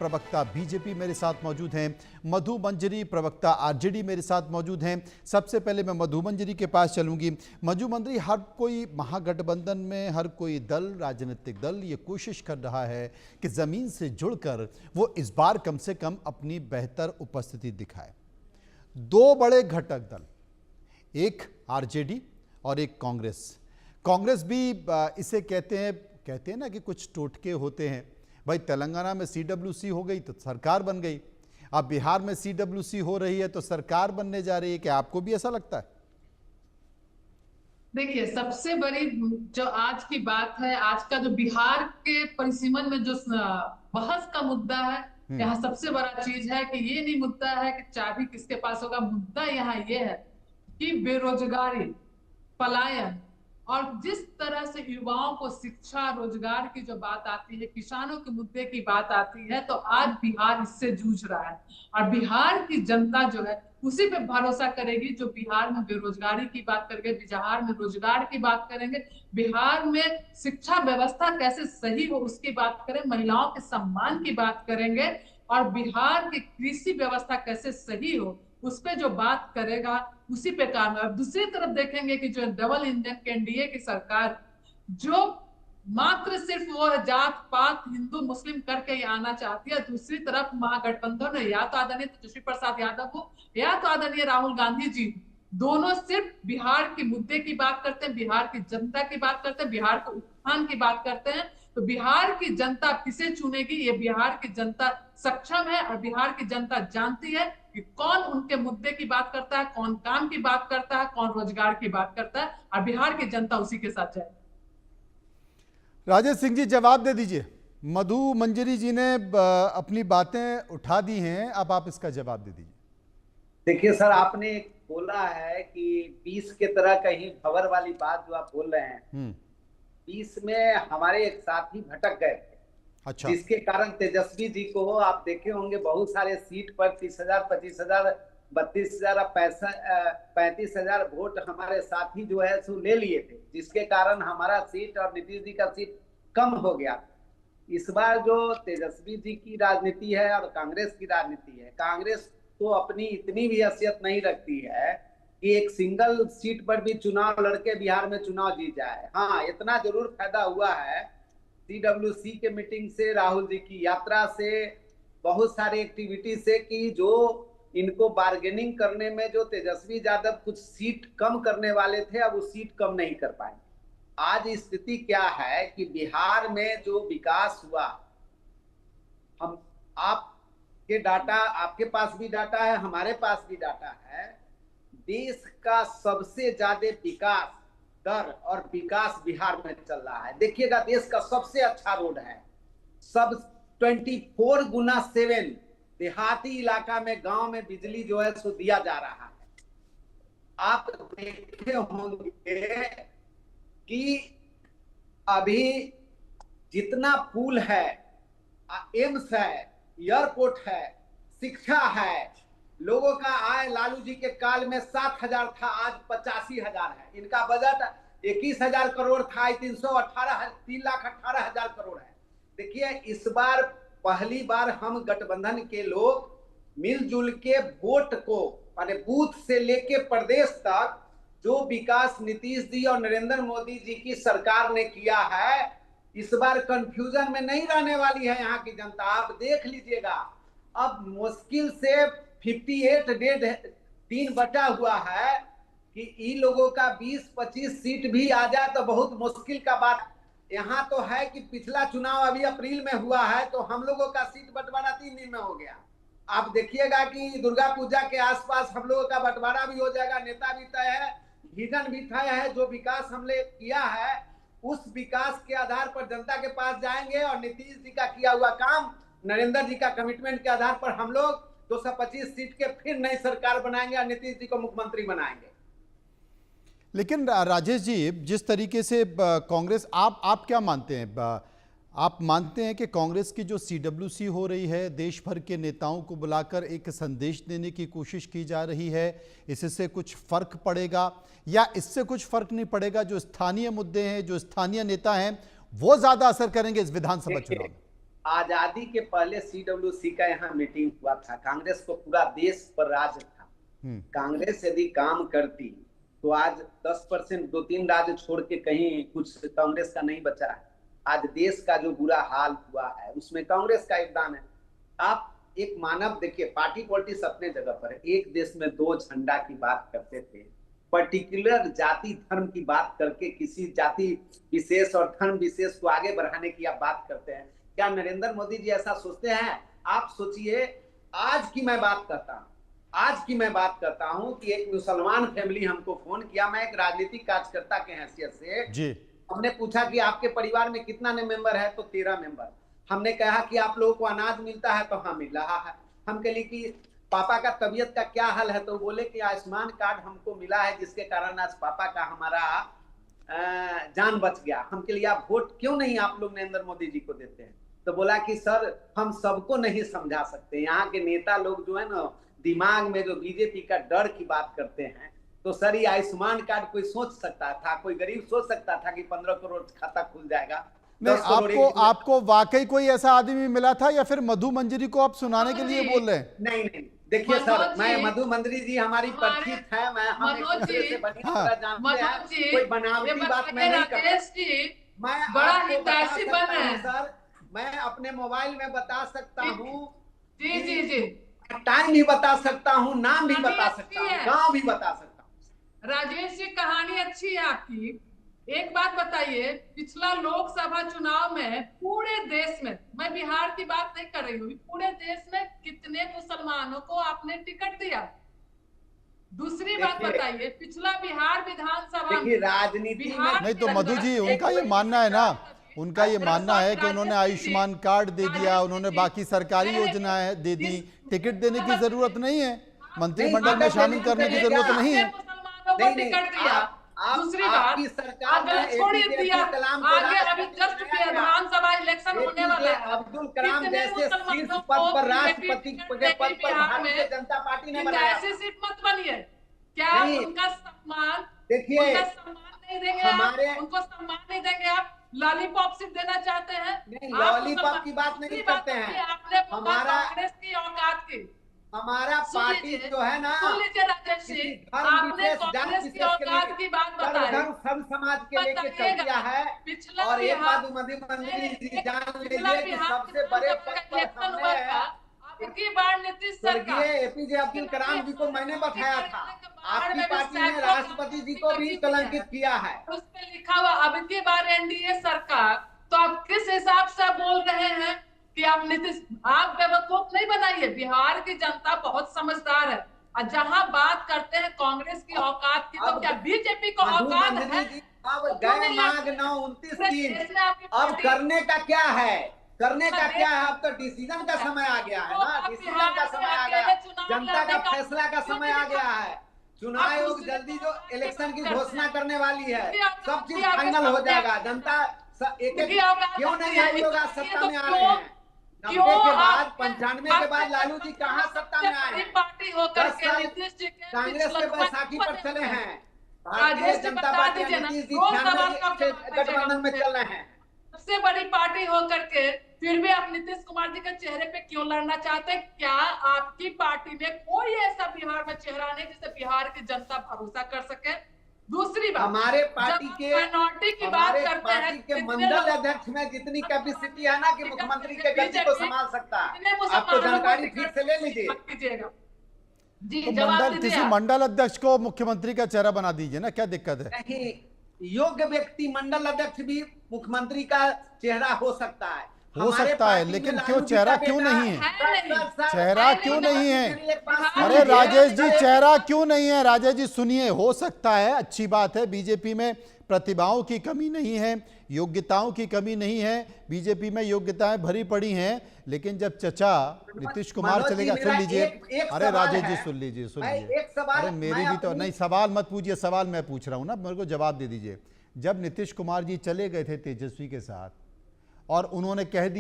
प्रवक्ता बीजेपी मेरे साथ मौजूद हैं, मधु मंजरी प्रवक्ता आरजेडी मेरे साथ मौजूद हैं। सबसे पहले मैं मधु मंजरी के पास चलूंगी। मधु मंजरी, हर कोई महागठबंधन में हर कोई दल, राजनीतिक दल ये कोशिश कर रहा है कि जमीन से जुड़कर वो इस बार कम से कम अपनी बेहतर उपस्थिति दिखाए। दो बड़े घटक दल, एक आरजेडी और एक कांग्रेस। कांग्रेस भी इसे कहते हैं ना कि कुछ टोटके होते हैं। भाई तेलंगाना में सीडब्ल्यूसी हो गई तो सरकार बन गई, अब बिहार में सीडब्ल्यूसी हो रही है तो सरकार बनने जा रही है। क्या आपको भी ऐसा लगता है? देखिए, सबसे बड़ी जो आज की बात है, आज का जो बिहार के परिसीमन में जो बहस का मुद्दा है, यहाँ सबसे बड़ा चीज है कि ये नहीं मुद्दा है कि चाबी किसके पास होगा। मुद्दा यहाँ ये है कि बेरोजगारी, पलायन और जिस तरह से युवाओं को शिक्षा, रोजगार की जो बात आती है, किसानों के मुद्दे की बात आती है, तो आज बिहार इससे जूझ रहा है। और बिहार की जनता जो है उसी पे भरोसा करेगी जो बिहार में बेरोजगारी की बात करेंगे, बिहार में रोजगार की बात करेंगे, बिहार में शिक्षा व्यवस्था कैसे सही हो उसकी बात करें, महिलाओं के सम्मान की बात करेंगे और बिहार की कृषि व्यवस्था कैसे सही हो उस पे जो बात करेगा उसी पे काम है। दूसरी तरफ देखेंगे कि जो डबल इंजन के एनडीए की सरकार जो मात्र सिर्फ वो जात पात हिंदू मुस्लिम करके ही आना चाहती है, दूसरी तरफ महागठबंधन है, या तो आदरणीय तेजस्वी प्रसाद यादव हो या तो आदरणीय राहुल गांधी जी, दोनों सिर्फ बिहार के मुद्दे की बात करते हैं, बिहार की जनता की बात करते हैं, बिहार के उत्थान की बात करते हैं। तो बिहार की जनता किसे चुनेगी, ये बिहार की जनता सक्षम है और बिहार की जनता जानती है कि कौन उनके मुद्दे की बात करता है, कौन काम की बात करता है, कौन रोजगार की बात करता है, और बिहार की जनता उसी के साथ जाए। राजेश सिंह जी, जवाब दे दीजिए। मधु मंजरी जी ने अपनी बातें उठा दी हैं, अब आप इसका जवाब दे दीजिए। देखिए सर, आपने बोला है कि 20 के तरह कहीं खबर वाली बात जो आप बोल रहे हैं, 20 में हमारे एक साथी भटक गए थे। अच्छा। जिसके कारण तेजस्वी जी को आप देखे होंगे बहुत सारे सीट पर 30,000, 25,000, 32,000, 35,000 वोट हमारे साथी जो है सो ले लिए थे, जिसके कारण हमारा सीट और नीतीश जी का सीट कम हो गया। इस बार जो तेजस्वी जी की राजनीति है और कांग्रेस की राजनीति है, कांग्रेस तो अपनी इतनी भी हैसियत नहीं रखती है कि एक सिंगल सीट पर भी चुनाव लड़के बिहार में चुनाव जीत जाए। हाँ, इतना जरूर फायदा हुआ है सीडब्ल्यूसी के मीटिंग से, राहुल जी की यात्रा से, बहुत सारी एक्टिविटी से, कि जो इनको बार्गेनिंग करने में जो तेजस्वी यादव कुछ सीट कम करने वाले थे, अब वो सीट कम नहीं कर पाए। आज स्थिति क्या है कि बिहार में जो विकास हुआ, हम आपके डाटा, आपके पास भी डाटा है, हमारे पास भी डाटा है, देश का सबसे ज्यादा विकास दर और विकास बिहार में चल रहा है। देखिएगा, देश का सबसे अच्छा रोड है, सब 24x7 देहाती इलाका में, गांव में बिजली जो है सो दिया जा रहा है। आप देखे होंगे कि अभी जितना पुल है, एम्स है, एयरपोर्ट है, शिक्षा है, लोगों का आय लालू जी के काल में 7,000 था, आज 85,000 है। इनका बजट 21,000 करोड़ था, 3,18,000 करोड़ है। देखिए, इस बार पहली बार हम गठबंधन के लोग मिलजुल के वोट को, माने बूथ से लेके प्रदेश तक जो विकास नीतीश जी और नरेंद्र मोदी जी की सरकार ने किया है, इस बार कंफ्यूजन में नहीं रहने वाली है यहाँ की जनता। आप देख लीजिएगा, अब मुश्किल से 58.3 बचा हुआ है कि इन लोगों का 20-25 सीट भी आ जाए तो बहुत मुश्किल का बात। यहाँ तो है कि पिछला चुनाव अभी अप्रैल में हुआ है, तो हम लोगों का सीट बंटवारा 3 दिन में हो गया। आप देखिएगा कि दुर्गा पूजा के आसपास हम लोगों का बंटवारा भी हो जाएगा। नेता भी तय है, विजन भी तय है, जो विकास हमने किया है उस विकास के आधार पर जनता के पास जाएंगे और नीतीश जी का किया हुआ काम, नरेंद्र जी का कमिटमेंट के आधार पर हम लोग 225 सीट के फिर नई सरकार बनाएंगे और नीतीश जी को मुख्यमंत्री बनाएंगे। लेकिन राजेश जी, जिस तरीके से कांग्रेस, आप क्या मानते हैं? आप मानते हैं कि कांग्रेस की जो सीडब्ल्यूसी हो रही है, देश भर के नेताओं को बुलाकर एक संदेश देने की कोशिश की जा रही है, इससे कुछ फर्क पड़ेगा या इससे कुछ फर्क नहीं पड़ेगा? जो स्थानीय मुद्दे हैं, जो स्थानीय नेता हैं, वो ज्यादा असर करेंगे इस विधानसभा चुनाव में? आजादी के पहले CWC का यहाँ मीटिंग हुआ था। कांग्रेस को पूरा देश पर राज था। कांग्रेस यदि काम करती तो आज 10% 2-3 राज्य छोड़ के कहीं कुछ कांग्रेस का नहीं बचा है। आज देश का जो बुरा हाल हुआ है उसमें कांग्रेस का योगदान है। आप एक मानव देखिए, पार्टी पॉलिटिक्स अपने जगह पर है। एक देश में 2 झंडा की बात करते थे, पर्टिकुलर जाति धर्म की बात करके किसी जाति विशेष और धर्म विशेष को आगे बढ़ाने की आप बात करते हैं। क्या नरेंद्र मोदी जी ऐसा सोचते हैं? आप सोचिए, आज की मैं बात करता हूं कि एक मुसलमान फैमिली हमको फोन किया। मैं एक राजनीतिक कार्यकर्ता के हैसियत से जी हमने पूछा कि आपके परिवार में कितना मेंबर है? तो 13 मेंबर। हमने कहा कि आप लोगों को अनाज मिलता है? तो हाँ मिल रहा है। हम कहे कि पापा का तबीयत का क्या हाल है? तो बोले कि आयुष्मान कार्ड हमको मिला है जिसके कारण आज पापा का हमारा जान बच गया। हम के लिए आप वोट क्यों नहीं आप लोग नरेंद्र मोदी जी को देते हैं? तो बोला कि सर हम सबको नहीं समझा सकते। यहाँ के नेता लोग जो है ना, दिमाग में जो बीजेपी का डर की बात करते हैं, तो सर ये आयुष्मान कार्ड कोई सोच सकता था? कोई गरीब सोच सकता था कि 15 करोड़ खाता खुल जाएगा? नहीं, आपको वाकई कोई ऐसा आदमी मिला था या फिर मधु मंजरी को आप सुनाने के लिए बोल रहे हैं? नहीं, देखिए सर, मैं मधु मंजरी जी हमारी परिचित है। मैं हम एक दूसरे से बढ़िया तरह जानते हैं, कोई बनावटी बात मैं नहीं करता। मैं बड़ा हितैषी बन रहे हैं सर। मैं अपने मोबाइल में बता सकता हूँ, जी टाइम भी बता सकता हूँ, नाम भी बता सकता हूँ, गांव भी बता सकता हूँ। राजेश जी, कहानी अच्छी है आपकी। एक बात बताइए, पिछला लोकसभा चुनाव में पूरे देश में, मैं बिहार की बात नहीं कर रही हूँ, पूरे देश में कितने मुसलमानों को आपने टिकट दिया? दूसरी बात बताइए, पिछला बिहार विधानसभा में राजनीति नहीं तो मधु जी उनका ये मानना है ना, उनका ये मानना है कि उन्होंने आयुष्मान कार्ड दे दिया, उन्होंने बाकी सरकारी योजनाएं दे दी, टिकट देने की जरूरत नहीं है, मंत्रिमंडल में शामिल करने की जरूरत नहीं है। टिकट दिया। दूसरी बात, अगर छोड़िए दिया, आगे अभी जस्ट विधानसभा इलेक्शन होने वाला है। अब्दुल कलाम जैसे शीर्ष पद पर राष्ट्रपति के पद पर भारतीय जनता पार्टी ने बनाया। ऐसी सीट मत बनिए। क्या उनका सम्मान, देखिए, उनका सम्मान नहीं देंगे? उनको सम्मान नहीं देंगे आप? लॉलीपॉप सिर्फ देना चाहते हैं? नहीं, लॉलीपॉप की बात नहीं करते हैं। आपने कांग्रेस की औकात की, हमारा पार्टी जो है ना, सुन लीजिए राजेश जी, आपने कांग्रेस की औकात की बात बताई, सब समाज के लेके चल दिया है। और एक बात मधु मंजरी जी जान लीजिए कि सबसे बड़े पद पर हमने आपकी बार नीतीश सरकार, APJ अब्दुल कलाम जी को मैंने बैठाया था। आपकी पार्टी ने राष्ट्रपति जी को भी कलंकित किया है। उस पे लिखा हुआ अब की बार NDA सरकार। तो आप किस हिसाब से बोल रहे हैं कि आप नीतीश? आप बेवकूफ नहीं बनाइए, बिहार की जनता बहुत समझदार है। और जहां बात करते हैं कांग्रेस की औकात की, तो क्या बीजेपी को औकात है? अब गए माघ 9-29 दिन, अब करने का क्या है? करने का क्या है? अब तो डिसीजन का समय आ गया है ना, डिसीजन का समय आ गया, जनता का फैसला का समय आ गया है। चुनाव आयोग जल्दी जो इलेक्शन की घोषणा करने वाली है, सब चीज फाइनल हो जाएगा। जनता क्यों नहीं हम लोग आज सत्ता में आ रहे हैं? 90 के बाद, 95 के बाद लालू जी कहाँ सत्ता में आए? पार्टी होकर 10 साल कांग्रेस के बैसाखी पर चले हैं। भारतीय जनता पार्टी नीतीश जी 96 गठबंधन में चल रहे हैं। सबसे बड़ी पार्टी होकर के फिर भी आप नीतीश कुमार जी के चेहरे पे क्यों लड़ना चाहते हैं? क्या आपकी पार्टी में कोई ऐसा बिहार में चेहरा नहीं जिससे बिहार की जनता भरोसा कर सके? दूसरी बात, हमारे पार्टी के माइनॉरिटी की बात करते हैं के मंडल अध्यक्ष में जितनी कैपेसिटी है ना कि मुख्यमंत्री के गति को संभाल सकता है। आपको जानकारी ठीक से ले लीजिए जी। तो किसी मंडल अध्यक्ष को मुख्यमंत्री का चेहरा बना दीजिए ना, क्या दिक्कत है? नहीं, योग्य व्यक्ति मंडल अध्यक्ष भी मुख्यमंत्री का चेहरा हो सकता है, लेकिन क्यों चेहरा क्यों नहीं है? चेहरा क्यों नहीं है? अरे राजेश जी, चेहरा क्यों नहीं है? राजेश जी सुनिए, हो सकता है, अच्छी बात है, बीजेपी में प्रतिभाओं की कमी नहीं है, योग्यताओं की कमी नहीं है, बीजेपी में योग्यताएं भरी पड़ी हैं, लेकिन जब चचा नीतीश कुमार चलेगा, सुन लीजिए, अरे राजेश जी सुन लीजिए, अरे मेरी भी तो नहीं, सवाल मत पूछिए, सवाल मैं पूछ रहा हूं ना, मेरे को जवाब दे दीजिए। जब नीतीश कुमार जी चले गए थे तेजस्वी के साथ और उन्होंने कह दिया